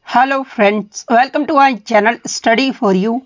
Hello friends, welcome to my channel study for you.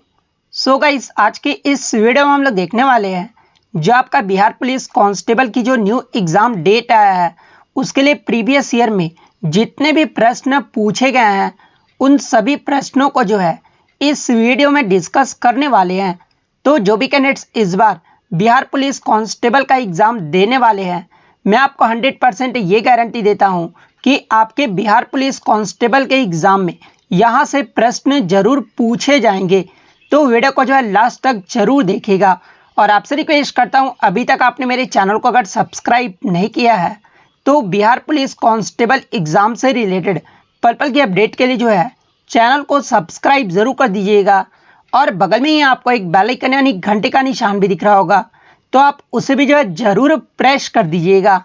So guys, आज के इस video में हम लोग देखने वाले हैं जो आपका बिहार पुलिस कांस्टेबल की जो न्यू एग्ज़ाम डेट आया है उसके लिए प्रीवियस ईयर में जितने भी प्रश्न पूछे गए हैं उन सभी प्रश्नों को जो है इस वीडियो में डिस्कस करने वाले हैं। तो जो भी कैंडिडेट्स इस बार बिहार पुलिस कांस्टेबल का एग्ज़ाम देने वाले हैं, मैं आपको 100% ये गारंटी देता हूँ कि आपके बिहार पुलिस कांस्टेबल के एग्ज़ाम में यहाँ से प्रश्न जरूर पूछे जाएंगे। तो वीडियो को जो है लास्ट तक जरूर देखिएगा। और आपसे रिक्वेस्ट करता हूँ, अभी तक आपने मेरे चैनल को अगर सब्सक्राइब नहीं किया है तो बिहार पुलिस कांस्टेबल एग्ज़ाम से रिलेटेड पल पल की अपडेट के लिए जो है चैनल को सब्सक्राइब ज़रूर कर दीजिएगा। और बगल में ही आपको एक बेल आइकन यानी घंटे का निशान भी दिख रहा होगा, तो आप उसे भी जो है ज़रूर प्रेस कर दीजिएगा।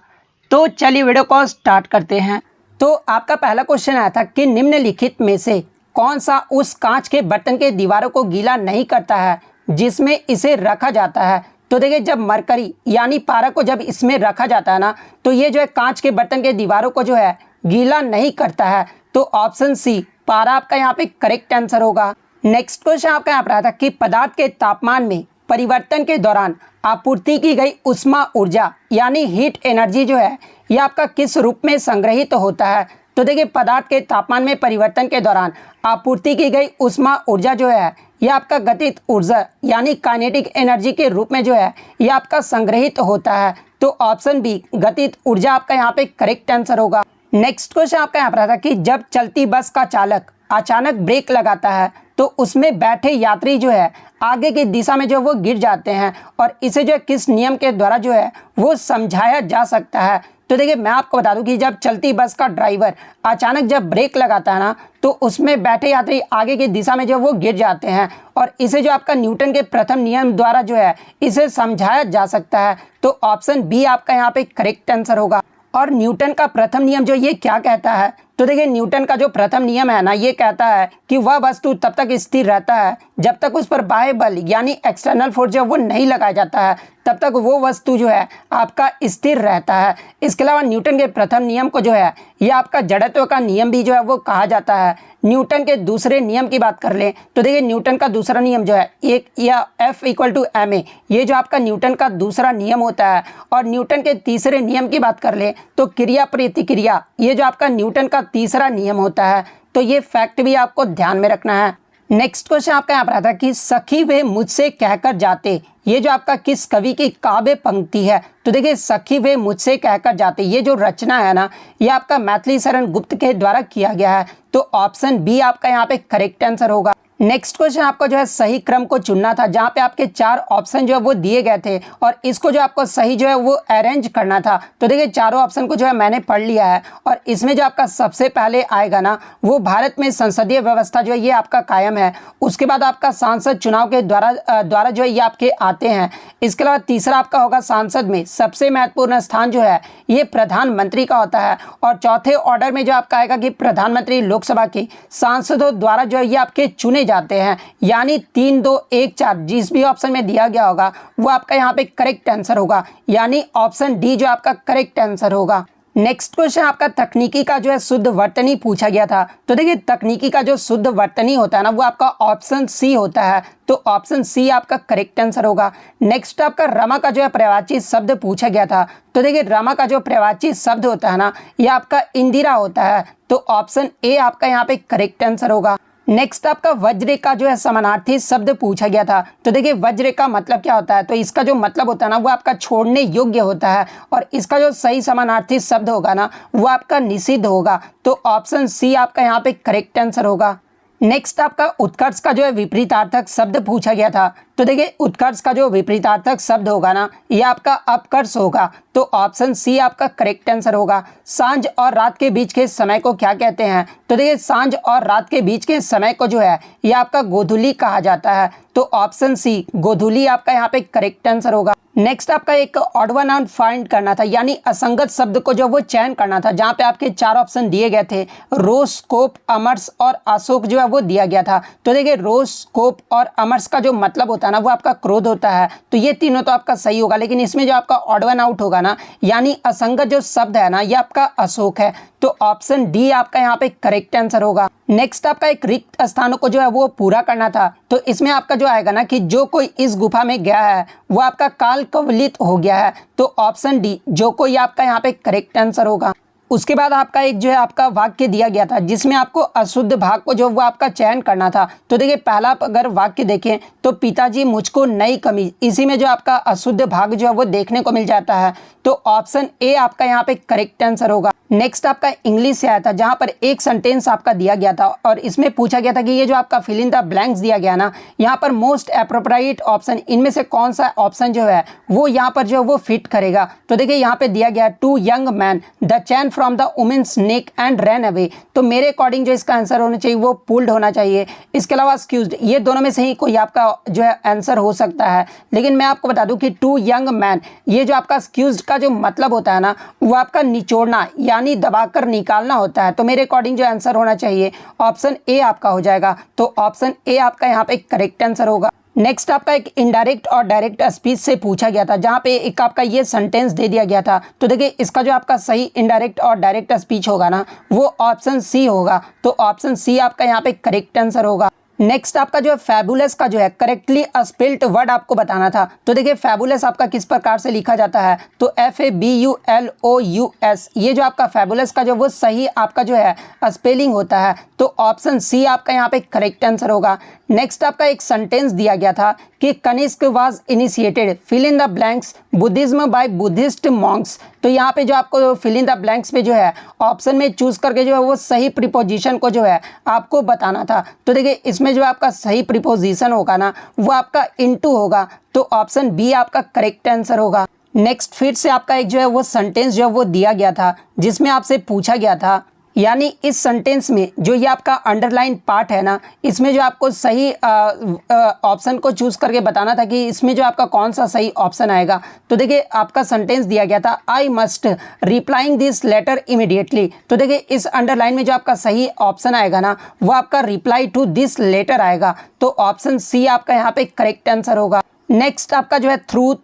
तो चलिए वीडियो को स्टार्ट करते हैं। तो आपका पहला क्वेश्चन आया था कि निम्नलिखित में से कौन सा उस कांच के बर्तन के दीवारों को गीला नहीं करता है जिसमें इसे रखा जाता है। तो देखिए, जब मरकरी यानी पारा को जब इसमें रखा जाता है ना, तो ये जो है कांच के बर्तन के दीवारों को जो है गीला नहीं करता है। तो ऑप्शन सी पारा आपका यहाँ पे करेक्ट आंसर होगा। नेक्स्ट क्वेश्चन आपका यहाँ पर आया था कि पदार्थ के तापमान में परिवर्तन के दौरान आपूर्ति की गई उष्मा ऊर्जा यानी हीट एनर्जी जो है यह आपका किस रूप में संग्रहित होता है। तो देखिए, पदार्थ के तापमान में परिवर्तन के दौरान आपूर्ति की गई उष्मा ऊर्जा जो है यह आपका गतित ऊर्जा यानी काइनेटिक एनर्जी के रूप में जो है यह आपका संग्रहित होता है। तो ऑप्शन बी गतित ऊर्जा आपका यहाँ पे करेक्ट आंसर होगा। नेक्स्ट क्वेश्चन आपका यहाँ पर था कि जब चलती बस का चालक अचानक ब्रेक लगाता है तो उसमें बैठे यात्री जो है आगे की दिशा में जो वो गिर जाते हैं, और इसे जो है किस नियम के द्वारा जो है वो समझाया जा सकता है। तो देखिए, मैं आपको बता दूं कि जब चलती बस का ड्राइवर अचानक जब ब्रेक लगाता है ना, तो उसमें बैठे यात्री आगे की दिशा में जो वो गिर जाते हैं, और इसे जो आपका न्यूटन के प्रथम नियम द्वारा जो है इसे समझाया जा सकता है। तो ऑप्शन बी आपका यहाँ पे करेक्ट आंसर होगा। और न्यूटन का प्रथम नियम जो ये क्या कहता है, तो देखिए, न्यूटन का जो प्रथम नियम है ना, ये कहता है कि वह वस्तु तब तक स्थिर रहता है जब तक उस पर बाह्य बल यानी एक्सटर्नल फोर्स जो वो नहीं लगाया जाता है, तब तक वो वस्तु जो है आपका स्थिर रहता है। इसके अलावा न्यूटन के प्रथम नियम को जो है ये आपका जड़त्व का नियम भी जो है वो कहा जाता है। न्यूटन के दूसरे नियम की बात कर लें तो देखिए, न्यूटन का दूसरा नियम जो है एक या F=ma, ये जो आपका न्यूटन का दूसरा नियम होता है। और न्यूटन के तीसरे नियम की बात कर लें तो क्रिया प्रतिक्रिया, ये जो आपका न्यूटन का तीसरा नियम होता है। तो ये फैक्ट भी आपको ध्यान में रखना है। नेक्स्ट क्वेश्चन आपका यहाँ पर आता है कि सखी वे मुझसे कहकर जाते, ये जो आपका किस कवि की काव्य पंक्ति है। तो देखिए, सखी वे मुझसे कहकर जाते ये जो रचना है ना, ये आपका मैथिली शरण गुप्त के द्वारा किया गया है। तो ऑप्शन बी आपका यहाँ पे करेक्ट आंसर होगा। नेक्स्ट क्वेश्चन आपको जो है सही क्रम को चुनना था, जहाँ पे आपके 4 ऑप्शन जो है वो दिए गए थे, और इसको जो आपको सही जो है वो अरेंज करना था। तो देखिए, चारों ऑप्शन को जो है मैंने पढ़ लिया है, और इसमें जो आपका सबसे पहले आएगा ना, वो भारत में संसदीय व्यवस्था जो है ये आपका कायम है। उसके बाद आपका सांसद चुनाव के द्वारा जो है ये आपके आते हैं। इसके अलावा तीसरा आपका होगा सांसद में सबसे महत्वपूर्ण स्थान जो है ये प्रधानमंत्री का होता है। और चौथे ऑर्डर में जो आपका आएगा कि प्रधानमंत्री लोकसभा के सांसदों द्वारा जो है ये आपके चुने जाते हैं, यानी 3 2 1 4 जिस भी ऑप्शन में दिया गया होगा वो आपका यहाँ पे करेक्ट आंसर होगा, यानी ऑप्शन डी जो आपका करेक्ट आंसर होगा। नेक्स्ट क्वेश्चन आपका तकनीकी का जो है शुद्ध वर्तनी पूछा गया था। तो देखिए, तकनीकी का जो शुद्ध वर्तनी होता है ना, वो आपका ऑप्शन सी होता है। तो ऑप्शन सी आपका करेक्ट आंसर होगा। नेक्स्ट आपका रमा का जो है पर्यायवाची शब्द पूछा गया था। तो देखिए, रमा का जो पर्यायवाची शब्द होता है ना, ये आपका इंदिरा होता है। तो ऑप्शन ए आपका यहाँ पे करेक्ट आंसर होगा। नेक्स्ट आपका वज्र का जो है समानार्थी शब्द पूछा गया था। तो देखिए, वज्र का मतलब क्या होता है, तो इसका जो मतलब होता है ना, वो आपका छोड़ने योग्य होता है, और इसका जो सही समानार्थी शब्द होगा ना, वो आपका निषिद्ध होगा। तो ऑप्शन सी आपका यहाँ पे करेक्ट आंसर होगा। नेक्स्ट आपका उत्कर्ष का जो है विपरीतार्थक शब्द पूछा गया था। तो देखिए, उत्कर्ष का जो विपरीतार्थक शब्द होगा ना, ये आपका अपकर्ष होगा। तो ऑप्शन सी आपका करेक्ट आंसर होगा। सांझ और रात के बीच के समय को क्या कहते हैं, तो देखिए, सांझ और रात के बीच के समय को जो है ये आपका गोधूली कहा जाता है। तो ऑप्शन सी गोधूली आपका यहाँ पे करेक्ट आंसर होगा। नेक्स्ट आपका एक ऑड वन आउट फाइंड करना था, यानी असंगत शब्द को जो वो चयन करना था, जहां पे आपके 4 ऑप्शन दिए गए थे, रोस, कोप, अमर्स और अशोक जो है वो दिया गया था। तो देखिए रोस, कोप और अमर्स का जो मतलब होता है ना वो आपका क्रोध होता है, तो ये तीनों तो आपका सही होगा, लेकिन इसमें जो आपका ऑड वन आउट होगा ना, यानी असंगत जो शब्द है ना, ये आपका अशोक है, तो ऑप्शन डी आपका यहाँ पे करेक्ट आंसर होगा। नेक्स्ट आपका एक रिक्त स्थानों को जो है वो पूरा करना था, तो इसमें आपका जो आएगा ना कि जो कोई इस गुफा में गया है वो आपका काल कवलित हो गया है, तो ऑप्शन डी जो कोई आपका यहाँ पे करेक्ट आंसर होगा। उसके बाद आपका एक जो है आपका वाक्य दिया गया था, जिसमें आपको अशुद्ध भाग को जो वो आपका चयन करना था। तो देखिए पहला अगर वाक्य देखें तो पिताजी मुझको नई कमीज, इसी में जो आपका अशुद्ध भाग जो है वो देखने को मिल जाता है, तो ऑप्शन ए आपका यहाँ पे करेक्ट आंसर होगा। नेक्स्ट आपका इंग्लिश से आया था, जहां पर एक सेंटेंस आपका दिया गया था और इसमें पूछा गया था कि ये जो आपका फिल इन द ब्लैंक्स दिया गया ना, यहाँ पर मोस्ट एप्रोप्रिएट ऑप्शन, इनमें से कौन सा ऑप्शन जो है वो यहाँ पर जो है वो फिट करेगा। तो देखिए यहाँ पे दिया गया two young man the chain from the women's neck and ran away, तो मेरे अकॉर्डिंग जो इसका आंसर होना चाहिए वो पुल्ड होना चाहिए। इसके अलावा एक्सक्यूज्ड, ये दोनों में से ही कोई आपका जो है आंसर हो सकता है, लेकिन मैं आपको बता दूं कि टू यंग मैन, ये जो आपका एक्सक्यूज्ड का जो मतलब होता है ना वो आपका निचोड़ना यानी दबाकर निकालना होता है, तो मेरे अकॉर्डिंग जो आंसर होना चाहिए ऑप्शन ए आपका हो जाएगा, तो ऑप्शन ए आपका यहाँ पे करेक्ट आंसर होगा। नेक्स्ट आपका एक इनडायरेक्ट और डायरेक्ट स्पीच से पूछा गया था, जहां पे एक आपका ये सेंटेंस दे दिया गया था, तो देखिए इसका जो आपका सही इनडायरेक्ट और डायरेक्ट स्पीच होगा ना वो ऑप्शन सी होगा, तो ऑप्शन सी आपका यहाँ पे करेक्ट आंसर होगा। नेक्स्ट आपका जो है फैबुलस का जो है करेक्टली स्पेल्ड वर्ड आपको बताना था, तो देखिए फैबुलस आपका किस प्रकार से लिखा जाता है, तो FABULOUS, ये जो आपका फैबुलस का जो वो सही आपका जो है स्पेलिंग होता है, तो ऑप्शन सी आपका यहाँ पे करेक्ट आंसर होगा। नेक्स्ट आपका एक सेंटेंस दिया गया था कि Kanishka was initiated fill in the blanks Buddhism by Buddhist monks, तो यहाँ पे जो आपको फिल इन द ब्लैंक्स पे जो है ऑप्शन में चूज करके जो है वो सही प्रीपोजिशन को जो है आपको बताना था। तो देखिए इसमें जो आपका सही प्रीपोजिशन होगा ना वो आपका इनटू होगा, तो ऑप्शन बी आपका करेक्ट आंसर होगा। नेक्स्ट फिर से आपका एक जो है वो सेंटेंस जो है वो दिया गया था, जिसमें आपसे पूछा गया था, यानी इस सेंटेंस में जो ये आपका अंडरलाइन पार्ट है ना, इसमें जो आपको सही ऑप्शन को चूज करके बताना था कि इसमें जो आपका कौन सा सही ऑप्शन आएगा। तो देखिए आपका सेंटेंस दिया गया था I must replying this letter immediately, तो देखिए इस अंडरलाइन में जो आपका सही ऑप्शन आएगा ना वो आपका रिप्लाई टू दिस लेटर आएगा, तो ऑप्शन सी आपका यहाँ पे करेक्ट आंसर होगा। नेक्स्ट आपका जो है थ्रू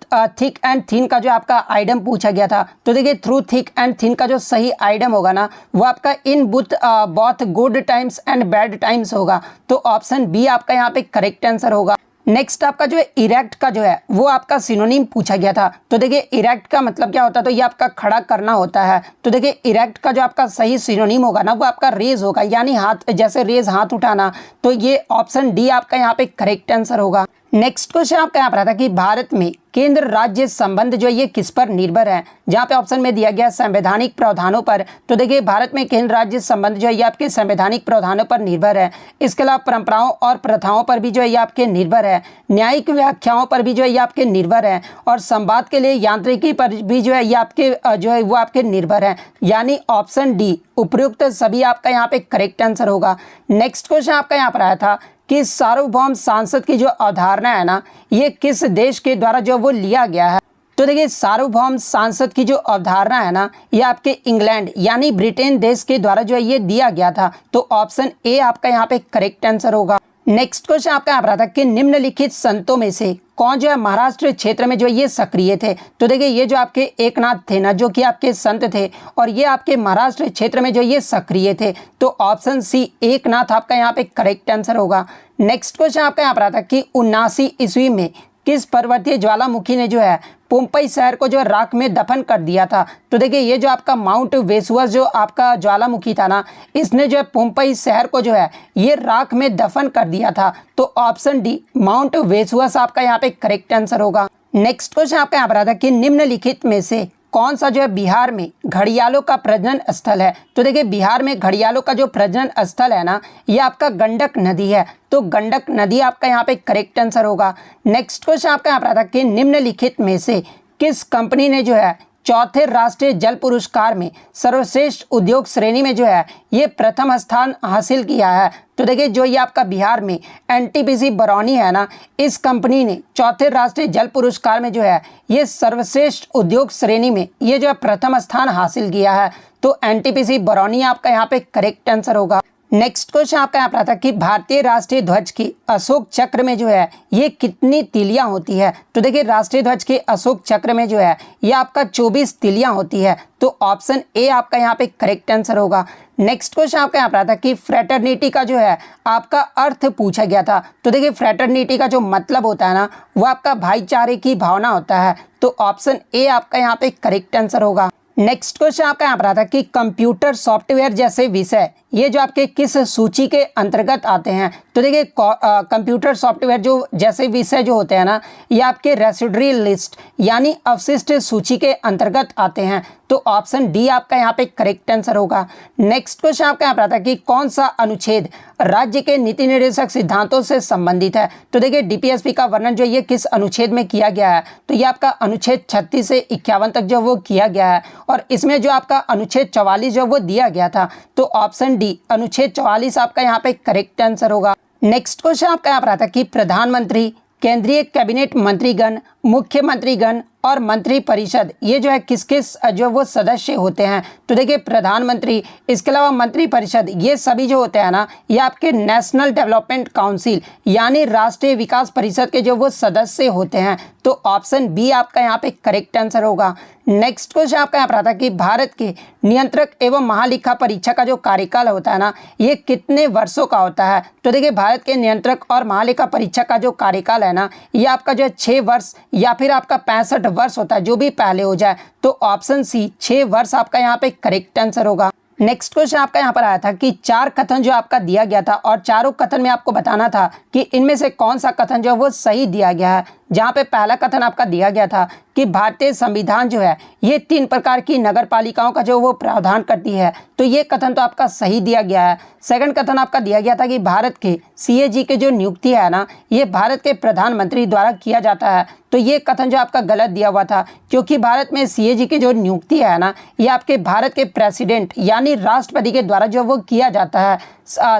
थिक एंड थिन का जो आपका आइडम पूछा गया था, तो देखिए थ्रू थिक एंड थिन का जो सही आइडम होगा ना वो आपका in both good times and bad times होगा, तो ऑप्शन बी आपका यहाँ पे करेक्ट आंसर होगा। नेक्स्ट आपका जो है इरेक्ट का जो है वो आपका सिनोनिम पूछा गया था, तो देखिए इरेक्ट का मतलब क्या होता है, तो ये आपका खड़ा करना होता है, तो देखिए इरेक्ट का जो आपका सही सिनोनिम होगा ना वो आपका रेज होगा, यानी हाथ, जैसे रेज हाथ उठाना, तो ये ऑप्शन डी आपका यहाँ पे करेक्ट आंसर होगा। नेक्स्ट क्वेश्चन आपका यहाँ पर आता है कि भारत में केंद्र राज्य संबंध जो ये किस पर निर्भर है, जहाँ पे ऑप्शन में दिया गया संवैधानिक प्रावधानों पर, तो देखिए भारत में केंद्र राज्य संबंध जो है ये आपके संवैधानिक प्रावधानों पर निर्भर है। इसके अलावा परंपराओं और प्रथाओं पर भी जो है ये आपके निर्भर है, न्यायिक व्याख्याओं पर भी जो है ये आपके निर्भर है, और संवाद के लिए यांत्रिकी पर भी जो है ये आपके जो है वो आपके निर्भर है, यानी ऑप्शन डी उपयुक्त सभी आपका यहाँ पे करेक्ट आंसर होगा। नेक्स्ट क्वेश्चन आपका यहाँ पर आया था कि सार्वभौम सांसद की जो अवधारणा है ना ये किस देश के द्वारा जो वो लिया गया है, तो देखिए सार्वभौम सांसद की जो अवधारणा है ना ये आपके इंग्लैंड यानी ब्रिटेन देश के द्वारा जो है ये दिया गया था, तो ऑप्शन ए आपका यहाँ पे करेक्ट आंसर होगा। नेक्स्ट क्वेश्चन आपका यहाँ पर आता है कि निम्नलिखित संतों में से कौन जो है महाराष्ट्र क्षेत्र में जो ये सक्रिय थे, तो देखिए ये जो आपके एकनाथ थे ना जो कि आपके संत थे और ये आपके महाराष्ट्र क्षेत्र में जो ये सक्रिय थे, तो ऑप्शन सी एकनाथ आपका यहाँ पे करेक्ट आंसर होगा। नेक्स्ट क्वेश्चन आपका यहाँ पर आता है कि 79 ईस्वी में किस पर्वतीय ज्वालामुखी ने जो है पोम्पई शहर को जो राख में दफन कर दिया था, तो देखिए ये जो आपका माउंट वेसुअस जो आपका ज्वालामुखी था ना इसने जो है पोम्पई शहर को जो है ये राख में दफन कर दिया था, तो ऑप्शन डी माउंट वेसुअस आपका यहाँ पे करेक्ट आंसर होगा। नेक्स्ट क्वेश्चन आपका यहाँ पर आता है कि निम्नलिखित में से कौन सा जो है बिहार में घड़ियालों का प्रजनन स्थल है, तो देखिए बिहार में घड़ियालों का जो प्रजनन स्थल है ना ये आपका गंडक नदी है, तो गंडक नदी आपका यहाँ पे करेक्ट आंसर होगा। नेक्स्ट क्वेश्चन आपका यहाँ पर आता है कि निम्नलिखित में से किस कंपनी ने जो है चौथे राष्ट्रीय जल पुरस्कार में सर्वश्रेष्ठ उद्योग श्रेणी में जो है ये प्रथम स्थान हासिल किया है। तो देखिए जो ये आपका बिहार में एनटीपीसी बरौनी है ना, इस कंपनी ने चौथे राष्ट्रीय जल पुरस्कार में जो है ये सर्वश्रेष्ठ उद्योग श्रेणी में ये जो है प्रथम स्थान हासिल किया है। तो एनटीपीसी बरौनी आपका यहाँ पे करेक्ट आंसर होगा। नेक्स्ट क्वेश्चन आपका यहाँ पर आता है कि भारतीय राष्ट्रीय ध्वज की अशोक चक्र में जो है ये कितनी तिलियां होती है। तो देखिए राष्ट्रीय ध्वज के अशोक चक्र में जो है ये आपका 24 तिलियां होती है। तो ऑप्शन ए आपका यहाँ पे करेक्ट आंसर होगा। नेक्स्ट क्वेश्चन आपका यहाँ पर आता है कि फ्रेटर्निटी का जो है आपका अर्थ पूछा गया था। तो देखिए फ्रेटर्निटी का जो मतलब होता है ना वो आपका भाईचारे की भावना होता है। तो ऑप्शन ए आपका यहाँ पे करेक्ट आंसर होगा। नेक्स्ट क्वेश्चन आपका यहाँ पर आता है कि कंप्यूटर सॉफ्टवेयर जैसे विषय ये जो आपके किस सूची के अंतर्गत आते हैं। तो देखिए कंप्यूटर सॉफ्टवेयर जो जैसे विषय जो होते हैं ना ये आपके रेसिडुअरी लिस्ट यानी अवशिष्ट सूची के अंतर्गत आते हैं। तो ऑप्शन डी आपका यहाँ पे करेक्ट आंसर होगा। नेक्स्ट क्वेश्चन आपका यहाँ पर आता है कि कौन सा अनुच्छेद राज्य के नीति निर्देशक सिद्धांतों से संबंधित है। तो देखिए डीपीएसपी का वर्णन जो ये किस अनुच्छेद में किया गया है। तो ये आपका अनुच्छेद 36 से 51 तक जो वो किया गया है और इसमें जो आपका अनुच्छेद 44 जो वो दिया गया था। तो ऑप्शन डी अनुच्छेद 44 आपका यहाँ पे करेक्ट आंसर होगा। नेक्स्ट क्वेश्चन आपका यहाँ पर आता है कि प्रधानमंत्री, केंद्रीय कैबिनेट मंत्रीगण, मुख्यमंत्रीगण और मंत्री परिषद ये जो है किस किस जो वो सदस्य होते हैं। तो देखिए प्रधानमंत्री, इसके अलावा मंत्री परिषद ये सभी जो होते हैं ना ये आपके नेशनल डेवलपमेंट काउंसिल यानी राष्ट्रीय विकास परिषद के जो वो सदस्य होते हैं। तो ऑप्शन बी आपका यहाँ पे करेक्ट आंसर होगा। नेक्स्ट क्वेश्चन आपका यहाँ पर आता है कि भारत के नियंत्रक एवं महालेखा परीक्षक का जो कार्यकाल होता है ना ये कितने वर्षों का होता है। तो देखिए भारत के नियंत्रक और महालेखा परीक्षक का जो कार्यकाल है ना ये आपका जो है 6 वर्ष या फिर आपका 65 वर्ष होता है, जो भी पहले हो जाए। तो ऑप्शन सी 6 वर्ष आपका यहाँ पे करेक्ट आंसर होगा। नेक्स्ट क्वेश्चन आपका यहाँ पर आया था कि 4 कथन जो आपका दिया गया था और चारों कथन में आपको बताना था कि इनमें से कौन सा कथन जो है वो सही दिया गया है। जहाँ पे पहला कथन आपका दिया गया था कि भारतीय संविधान जो है ये 3 प्रकार की नगर पालिकाओं का जो वो प्रावधान करती है। तो ये कथन तो आपका सही दिया गया है। सेकंड कथन आपका दिया गया था कि भारत के सीएजी के जो नियुक्ति है ना ये भारत के प्रधानमंत्री द्वारा किया जाता है। तो ये कथन जो आपका गलत दिया हुआ था क्योंकि भारत में सीएजी की जो नियुक्ति है ना ये आपके भारत के प्रेसिडेंट यानी राष्ट्रपति के द्वारा जो वो किया जाता है।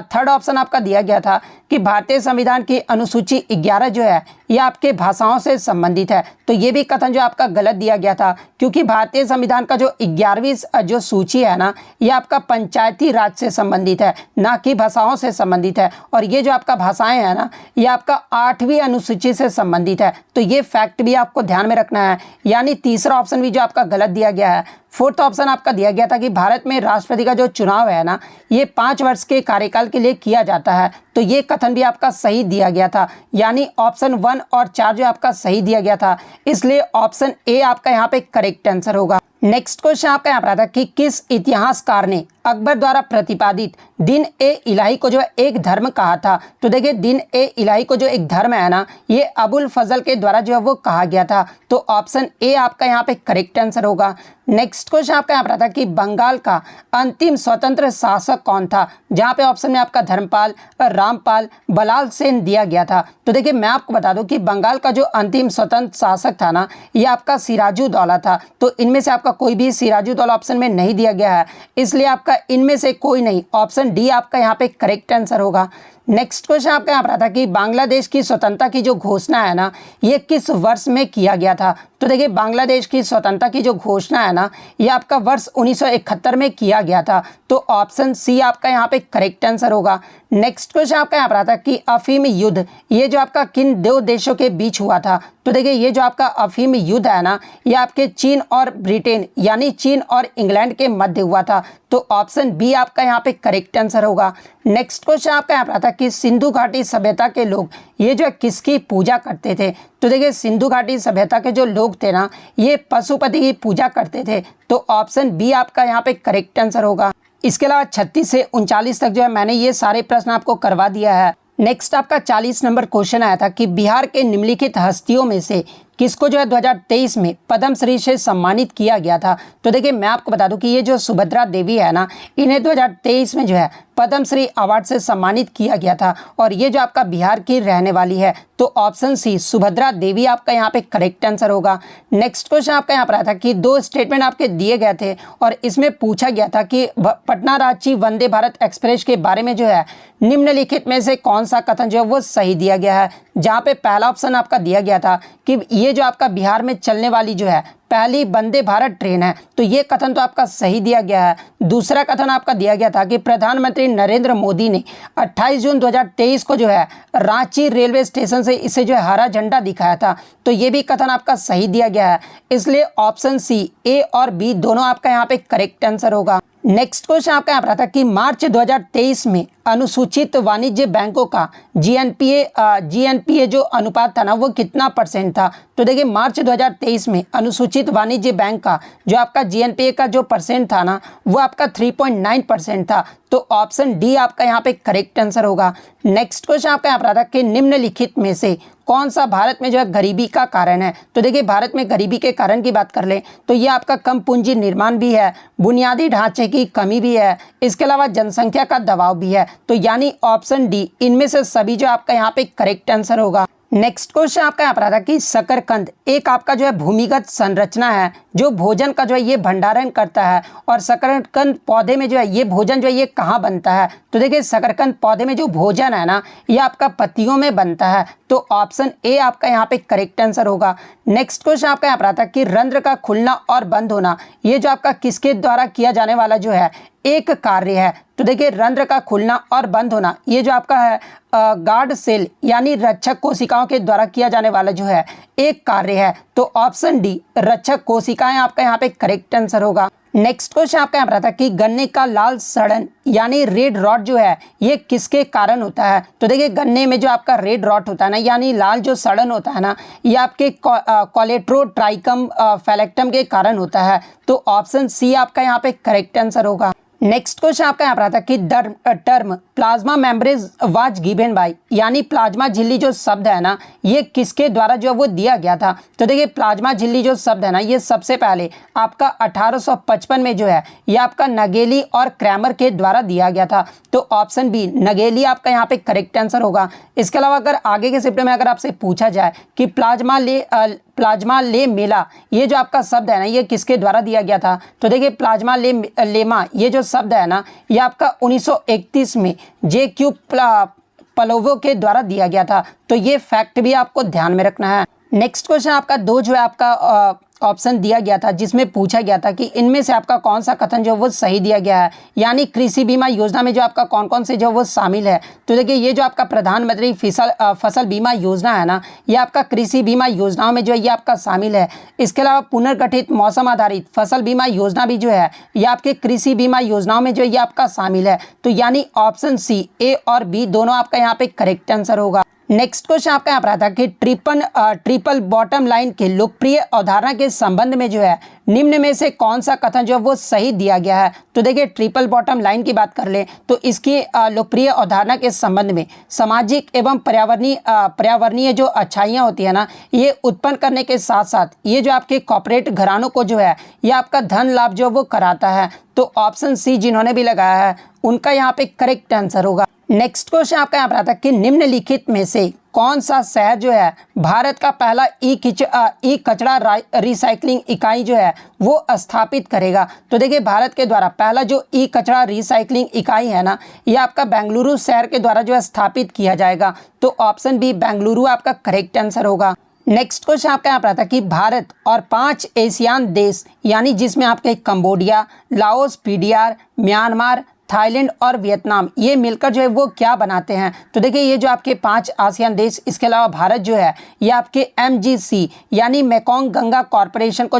थर्ड ऑप्शन आपका दिया गया था कि भारतीय संविधान की अनुसूची 11 जो है ये आपके भाषाओं से संबंधित है। तो ये भी कथन जो आपका गलत दिया गया था क्योंकि भारतीय संविधान का जो 11वीं जो सूची है ना ये आपका पंचायती राज से संबंधित है, ना कि भाषाओं से संबंधित है। और ये जो आपका भाषाएं है ना ये आपका 8वीं अनुसूची से संबंधित है। तो ये फैक्ट भी आपको ध्यान में रखना है। यानी तीसरा ऑप्शन भी जो आपका गलत दिया गया है। फोर्थ ऑप्शन आपका दिया गया था कि भारत में राष्ट्रपति का जो चुनाव है ना ये 5 वर्ष के कार्यकाल के लिए किया जाता है। तो ये कथन भी आपका सही दिया गया था। यानी ऑप्शन 1 और 4 जो आपका सही दिया गया था, इसलिए ऑप्शन ए आपका यहाँ पे करेक्ट आंसर होगा। नेक्स्ट क्वेश्चन आपका यहाँ पर आता है कि किस इतिहासकार ने अकबर द्वारा प्रतिपादित दिन ए इलाही को जो है एक धर्म कहा था। तो देखिए दिन ए इलाही को जो एक धर्म है ना ये अबुल फजल के द्वारा जो है वो कहा गया था। तो ऑप्शन ए आपका यहाँ पे करेक्ट आंसर होगा। नेक्स्ट क्वेश्चन आपका यहाँ पर आता है कि बंगाल का अंतिम स्वतंत्र शासक कौन था। जहाँ पे ऑप्शन में आपका धर्मपाल, रामपाल, बलाल सेन दिया गया था। तो देखिए मैं आपको बता दूं कि बंगाल का जो अंतिम स्वतंत्र शासक था ना ये आपका सिराजुद्दौला था। तो इनमें से आपका कोई भी सिराजुद्दौला ऑप्शन में नहीं दिया गया है, इसलिए आपका इनमें से कोई नहीं, ऑप्शन डी आपका यहाँ पे करेक्ट आंसर होगा। नेक्स्ट क्वेश्चन आपका यहाँ पर आता है कि बांग्लादेश की स्वतंत्रता की जो घोषणा है ना ये किस वर्ष में किया गया था। तो देखिए बांग्लादेश की स्वतंत्रता की जो घोषणा है ना ये आपका वर्ष 1971 में किया गया था। तो ऑप्शन सी आपका यहाँ पे करेक्ट आंसर होगा। नेक्स्ट क्वेश्चन आपका यहाँ पर आता है कि अफीम युद्ध ये जो आपका किन 2 देशों के बीच हुआ था। तो देखिए ये जो आपका अफीम युद्ध है ना ये आपके चीन और ब्रिटेन यानी चीन और इंग्लैंड के मध्य हुआ था। तो ऑप्शन बी आपका यहाँ पे करेक्ट आंसर होगा। नेक्स्ट क्वेश्चन आपका यहाँ पर आता है कि सिंधु घाटी सभ्यता के लोग ये जो किसकी पूजा करते थे। तो देखिए सिंधु घाटी सभ्यता के जो लोग थे ना ये पशुपति की पूजा करते थे। तो ऑप्शन बी आपका यहाँ पे करेक्ट आंसर होगा। इसके अलावा 36 से 39 तक जो है मैंने ये सारे प्रश्न आपको करवा दिया है। नेक्स्ट आपका 40 नंबर क्वेश्चन आया था कि बिहार के निम्नलिखित हस्तियों में से किसको जो है 2023 में पद्मश्री से सम्मानित किया गया था। तो देखिए मैं आपको बता दूं कि ये जो सुभद्रा देवी है ना, इन्हें 2023 में जो है पद्मश्री अवार्ड से सम्मानित किया गया था और ये जो आपका बिहार की रहने वाली है। तो ऑप्शन सी सुभद्रा देवी आपका यहाँ पे करेक्ट आंसर होगा। नेक्स्ट क्वेश्चन आपका यहाँ पर आया था कि 2 स्टेटमेंट आपके दिए गए थे और इसमें पूछा गया था कि पटना रांची वंदे भारत एक्सप्रेस के बारे में जो है निम्नलिखित में से कौन सा कथन जो है वो सही दिया गया है। जहाँ पे पहला ऑप्शन आपका दिया गया था कि ये जो आपका बिहार में चलने वाली जो है पहली वंदे भारत ट्रेन है, तो ये कथन तो आपका सही दिया गया है। दूसरा कथन आपका दिया गया था कि प्रधानमंत्री नरेंद्र मोदी ने 28 जून 2023 को जो है रांची रेलवे स्टेशन से इसे जो है हरा झंडा दिखाया था, तो ये भी कथन आपका सही दिया गया है। इसलिए ऑप्शन सी ए और बी दोनों आपका यहाँ पे करेक्ट आंसर होगा। नेक्स्ट क्वेश्चन आपका यहाँ पर आता है कि मार्च 2023 में अनुसूचित वाणिज्य बैंकों का जीएनपीए जो अनुपात था ना वो कितना % था। तो देखिए मार्च 2023 में अनुसूचित वाणिज्य बैंक का जो आपका जीएनपीए का जो % था ना वो आपका 3.9% था। तो ऑप्शन डी आपका यहाँ पे करेक्ट आंसर होगा। नेक्स्ट क्वेश्चन आपका यहाँ पर आता है कि निम्नलिखित में से कौन सा भारत में जो है गरीबी का कारण है। तो देखिए भारत में गरीबी के कारण की बात कर ले तो ये आपका कम पूंजी निर्माण भी है, बुनियादी ढांचे की कमी भी है, इसके अलावा जनसंख्या का दबाव भी है। तो यानी ऑप्शन डी इनमें से सभी जो आपका यहाँ पे करेक्ट आंसर होगा। नेक्स्ट क्वेश्चन आपका यहाँ पर आता है कि शकरकंद एक आपका जो है भूमिगत संरचना है जो भोजन का जो है ये भंडारण करता है और शकरकंद पौधे में जो है ये भोजन जो है ये कहाँ बनता है। तो देखिए शकरकंद पौधे में जो भोजन है ना ये आपका पत्तियों में बनता है। तो ऑप्शन ए आपका यहाँ पे करेक्ट आंसर होगा। नेक्स्ट क्वेश्चन आपका यहाँ पर आता है कि रंध्र का खुलना और बंद होना ये जो आपका किसके द्वारा किया जाने वाला जो है एक कार्य है। तो देखिए रंध्र का खुलना और बंद होना ये जो आपका है गार्ड सेल यानी रक्षक कोशिकाओं के द्वारा किया जाने वाला जो है एक कार्य है। तो ऑप्शन डी रक्षक कोशिकाएं आपका यहाँ पे करेक्ट आंसर होगा। नेक्स्ट क्वेश्चन आपका यहाँ पर आता है कि गन्ने का लाल सड़न यानी रेड रॉट जो है ये किसके कारण होता है। तो देखिए गन्ने में जो आपका रेड रॉट होता है ना यानी लाल जो सड़न होता है ना ये आपके कोलेट्रोट्राइकम फैलेक्टम के कारण होता है। तो ऑप्शन सी आपका यहाँ पे करेक्ट आंसर होगा। नेक्स्ट क्वेश्चन आपका यहाँ पर आता है कि term plasma membrane was given by यानी प्लाज्मा झिल्ली जो शब्द है ना ये किसके द्वारा जो वो दिया गया था। तो देखिए प्लाज्मा झिल्ली जो शब्द है ना ये सबसे पहले आपका 1855 में जो है ये आपका नगेली और क्रैमर के द्वारा दिया गया था। तो ऑप्शन बी नगेली आपका यहाँ पे करेक्ट आंसर होगा। इसके अलावा अगर आगे के शिफ्ट में अगर आपसे पूछा जाए कि प्लाज्मा ले मेला ये जो आपका शब्द है ना ये किसके द्वारा दिया गया था। तो देखिए प्लाज्मा लेमा ये जो शब्द है ना ये आपका 1931 में जे.क्यू. पलोवो के द्वारा दिया गया था। तो ये फैक्ट भी आपको ध्यान में रखना है। नेक्स्ट क्वेश्चन आपका 2 जो है आपका ऑप्शन दिया गया था जिसमें पूछा गया था कि इनमें से आपका कौन सा कथन जो वो सही दिया गया है यानी कृषि बीमा योजना में जो आपका कौन कौन से जो वो शामिल है। तो देखिए ये जो आपका प्रधानमंत्री फसल बीमा योजना है ना ये आपका कृषि बीमा योजनाओं में जो है ये आपका शामिल है। इसके अलावा पुनर्गठित मौसम आधारित फसल बीमा योजना भी जो है ये आपके कृषि बीमा योजनाओं में जो ये आपका शामिल है। तो यानी ऑप्शन सी ए और बी दोनों आपका यहाँ पे करेक्ट आंसर होगा। नेक्स्ट क्वेश्चन आपका यहाँ पर आता है कि ट्रिपल बॉटम लाइन के लोकप्रिय अवधारणा के संबंध में जो है निम्न में से कौन सा कथन जो वो सही दिया गया है। तो देखिए ट्रिपल बॉटम लाइन की बात कर ले तो इसकी लोकप्रिय अवधारणा के संबंध में सामाजिक एवं पर्यावरणीय जो अच्छाइयाँ होती है ना ये उत्पन्न करने के साथ साथ ये जो आपके कॉर्पोरेट घरानों को जो है ये आपका धन लाभ जो वो कराता है। तो ऑप्शन सी जिन्होंने भी लगाया है उनका यहाँ पे करेक्ट आंसर होगा। नेक्स्ट क्वेश्चन आपका यहाँ पर आता है कि निम्नलिखित में से कौन सा शहर जो है भारत का पहला ई कचरा रिसाइकलिंग इकाई जो है वो स्थापित करेगा। तो देखिए भारत के द्वारा पहला जो ई कचरा रिसाइकलिंग इकाई है ना ये आपका बेंगलुरु शहर के द्वारा जो है स्थापित किया जाएगा। तो ऑप्शन बी बेंगलुरु आपका करेक्ट आंसर होगा। नेक्स्ट क्वेश्चन आपका यहाँ पर आता है कि भारत और 5 एशियान देश यानी जिसमें आपके Cambodia, Laos, PDR, Myanmar, Thailand और वियतनाम ये मिलकर जो है वो क्या बनाते हैं। तो देखिए ये जो आपके 5 आसियान देश इसके अलावा भारत जो है ये आपके MGC यानी मेकोंग गंगा कॉरपोरेशन को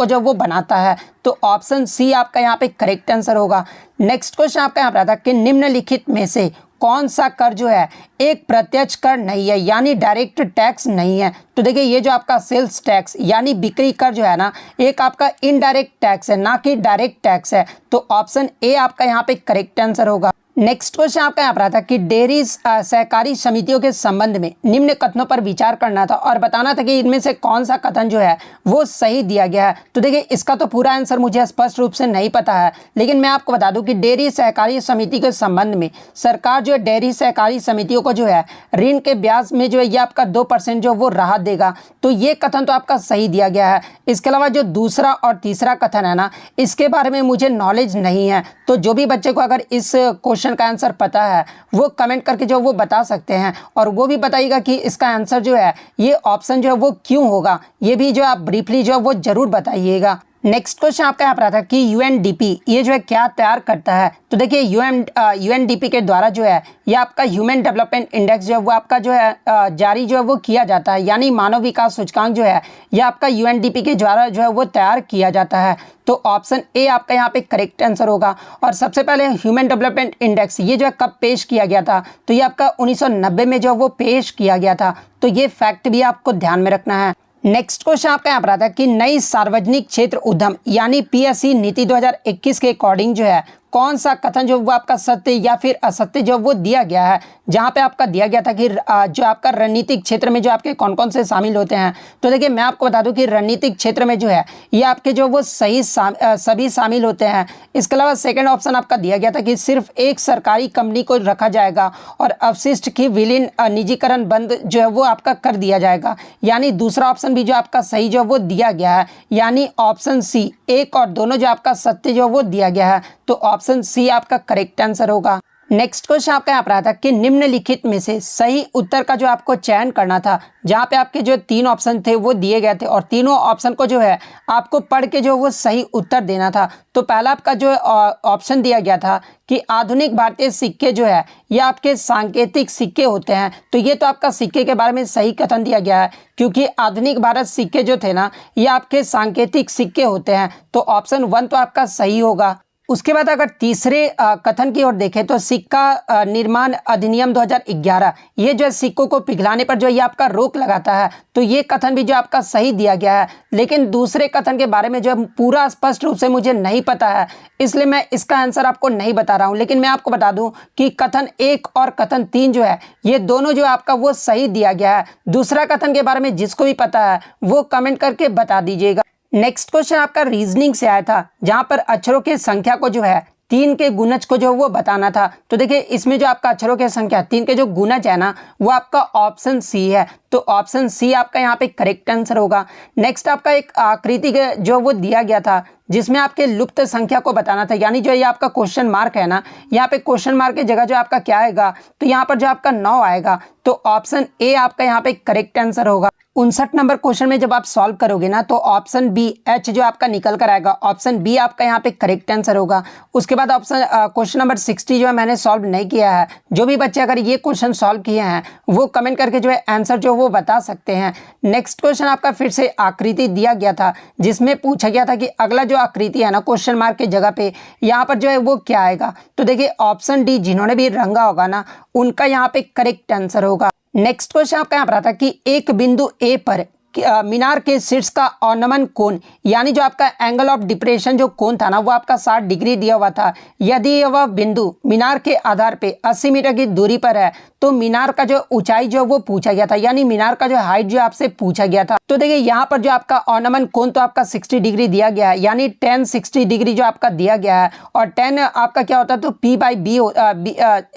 जो वो बनाता है। तो ऑप्शन सी आपका यहाँ पे करेक्ट आंसर होगा। नेक्स्ट क्वेश्चन आपका यहाँ पर आता है कि निम्नलिखित में से कौन सा कर जो है एक प्रत्यक्ष कर नहीं है यानी डायरेक्ट टैक्स नहीं है। तो देखिए ये जो आपका सेल्स टैक्स यानी बिक्री कर जो है ना एक आपका इनडायरेक्ट टैक्स है ना कि डायरेक्ट टैक्स है। तो ऑप्शन ए आपका यहाँ पे करेक्ट आंसर होगा। नेक्स्ट क्वेश्चन आपका यहाँ पर आता है कि डेयरी सहकारी समितियों के संबंध में निम्न कथनों पर विचार करना था और बताना था कि इनमें से कौन सा कथन जो है वो सही दिया गया है। तो देखिए इसका तो पूरा आंसर मुझे स्पष्ट रूप से नहीं पता है, लेकिन मैं आपको बता दूं कि डेयरी सहकारी समिति के संबंध में सरकार जो है डेयरी सहकारी समितियों को जो है ऋण के ब्याज में जो है ये आपका 2% जो वो राहत देगा। तो ये कथन तो आपका सही दिया गया है। इसके अलावा जो दूसरा और तीसरा कथन है ना, इसके बारे में मुझे नॉलेज नहीं है। तो जो भी बच्चे को अगर इस क्वेश्चन का आंसर पता है वो कमेंट करके जो वो बता सकते हैं, और वो भी बताइएगा कि इसका आंसर जो है ये ऑप्शन जो है वो क्यों होगा, ये भी जो आप ब्रीफली जो है वो जरूर बताइएगा। नेक्स्ट क्वेश्चन आपका यहाँ पर आता है कि यूएनडीपी ये जो है क्या तैयार करता है। तो देखिए यूएनडीपी के द्वारा जो है ये आपका ह्यूमन डेवलपमेंट इंडेक्स जो है वो आपका जो है जारी जो है वो किया जाता है, यानी मानव विकास सूचकांक जो है ये आपका यूएनडीपी के द्वारा जो है वो तैयार किया जाता है। तो ऑप्शन ए आपका यहाँ पे करेक्ट आंसर होगा। और सबसे पहले ह्यूमन डेवलपमेंट इंडेक्स ये जो है कब पेश किया गया था, तो ये आपका 1990 में जो वो पेश किया गया था। तो ये फैक्ट भी आपको ध्यान में रखना है। नेक्स्ट क्वेश्चन आपका यहाँ पर आता है कि नई सार्वजनिक क्षेत्र उद्यम यानी पीएसई नीति 2021 के अकॉर्डिंग जो है कौन सा कथन जो वो आपका सत्य या फिर असत्य जो वो दिया गया है। जहां पे आपका दिया गया था कि जो आपका रणनीतिक क्षेत्र में जो आपके कौन कौन से शामिल होते हैं। तो देखिए मैं आपको बता दूं कि रणनीतिक क्षेत्र में जो है ये आपके जो वो सभी शामिल होते हैं। इसके अलावा सेकंड ऑप्शन आपका दिया गया था कि सिर्फ एक सरकारी कंपनी को रखा जाएगा और अवशिष्ट की विलीन निजीकरण बंद जो है वो आपका कर दिया जाएगा। यानी दूसरा ऑप्शन भी जो आपका सही जो वो दिया गया है, यानी ऑप्शन सी एक और दोनों जो आपका सत्य जो वो दिया गया है। तो ऑप्शन सी आपका करेक्ट आंसर होगा। नेक्स्ट क्वेश्चन आपका यहाँ पर आता है कि निम्नलिखित में से सही उत्तर का जो आपको चयन करना था। जहाँ पे आपके जो 3 ऑप्शन थे वो दिए गए थे और तीनों ऑप्शन को जो है आपको पढ़ के जो वो सही उत्तर देना था। तो पहला आपका जो ऑप्शन दिया गया था कि आधुनिक भारतीय सिक्के जो है ये आपके सांकेतिक सिक्के होते हैं। तो ये तो आपका सिक्के के बारे में सही कथन दिया गया है, क्योंकि आधुनिक भारत सिक्के जो थे ना ये आपके सांकेतिक सिक्के होते हैं। तो ऑप्शन 1 तो आपका सही होगा। उसके बाद अगर तीसरे कथन की ओर देखें तो सिक्का निर्माण अधिनियम 2011 ये जो है सिक्कों को पिघलाने पर जो ये आपका रोक लगाता है। तो ये कथन भी जो आपका सही दिया गया है, लेकिन दूसरे कथन के बारे में जो है पूरा स्पष्ट रूप से मुझे नहीं पता है, इसलिए मैं इसका आंसर आपको नहीं बता रहा हूँ। लेकिन मैं आपको बता दूं कि कथन 1 और कथन 3 जो है ये दोनों जो आपका वो सही दिया गया है। दूसरा कथन के बारे में जिसको भी पता है वो कमेंट करके बता दीजिएगा। नेक्स्ट क्वेश्चन आपका रीजनिंग से आया था, जहां पर अक्षरों की संख्या को जो है 3 के गुणज को जो वो बताना था। तो देखिए इसमें जो आपका अक्षरों की संख्या 3 के जो गुणज है ना वो आपका ऑप्शन सी है। तो ऑप्शन सी आपका यहाँ पे करेक्ट आंसर होगा। नेक्स्ट आपका एक आकृति के जो वो दिया गया था जिसमें आपके लुप्त संख्या को बताना था, यानी जो ये आपका क्वेश्चन मार्क है ना, यहाँ पे क्वेश्चन मार्क की जगह जो आपका क्या आएगा, तो यहाँ पर जो आपका 9 आएगा। तो ऑप्शन ए आपका यहाँ पे करेक्ट आंसर होगा। 59 नंबर क्वेश्चन में जब आप सॉल्व करोगे ना तो ऑप्शन बी एच जो आपका निकल कर आएगा। ऑप्शन बी आपका यहाँ पे करेक्ट आंसर होगा। उसके बाद ऑप्शन क्वेश्चन नंबर 60 जो है मैंने सॉल्व नहीं किया है। जो भी बच्चे अगर ये क्वेश्चन सॉल्व किए हैं वो कमेंट करके जो है आंसर जो वो बता सकते हैं। नेक्स्ट क्वेश्चन आपका फिर से आकृति दिया गया था, जिसमें पूछा गया था कि अगला जो आकृति है ना क्वेश्चन मार्क की जगह पे यहाँ पर जो है वो क्या आएगा। तो देखिए ऑप्शन डी जिन्होंने भी रंगा होगा ना उनका यहाँ पे करेक्ट आंसर होगा। नेक्स्ट क्वेश्चन आपका यहाँ पर आता है कि एक बिंदु ए पर मीनार के शीर्ष का अवनमन कोण यानी जो आपका एंगल ऑफ डिप्रेशन जो कोण था ना वो आपका 60 डिग्री दिया हुआ था। यदि वह बिंदु मीनार के आधार पे 80 मीटर की दूरी पर है तो मीनार का जो ऊंचाई जो वो पूछा गया था, यानी मीनार का जो हाइट जो आपसे पूछा गया था। तो देखिए यहाँ पर जो आपका अवनमन कोण तो आपका 60 डिग्री दिया गया है, यानी 1060 डिग्री जो आपका दिया गया है। और 10 आपका क्या होता है तो p/b